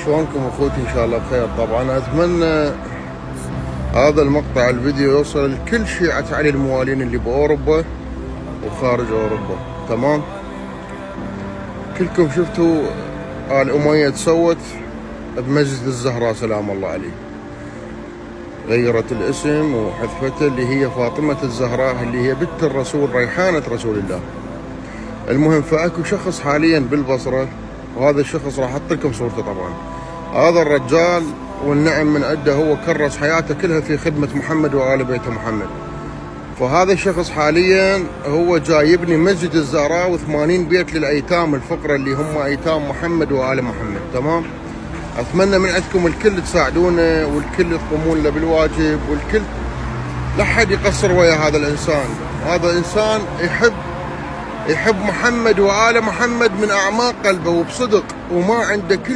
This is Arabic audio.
شلونكم اخوتي؟ ان شاء الله بخير. طبعا اتمنى هذا المقطع الفيديو يوصل لكل شيعة علي الموالين اللي باوروبا وخارج اوروبا. تمام، كلكم شفتوا آل أمية تسوت بمسجد الزهراء سلام الله عليه، غيرت الاسم وحذفته اللي هي فاطمة الزهراء اللي هي بنت الرسول، ريحانة رسول الله. المهم، فاكو شخص حاليا بالبصرة، وهذا الشخص راح احط لكم صورته. طبعا هذا الرجال والنعم من عده، هو كرس حياته كلها في خدمة محمد وآل بيت محمد. فهذا الشخص حاليا هو جاي يبني مسجد الزهراء و80 بيت للايتام الفقراء اللي هم ايتام محمد وآل محمد. تمام، اتمنى من عندكم الكل تساعدونه والكل تقومون له بالواجب، والكل لا حد يقصر ويا هذا الانسان. هذا انسان يحب محمد وآل محمد من اعماق قلبه وبصدق، وما عنده كل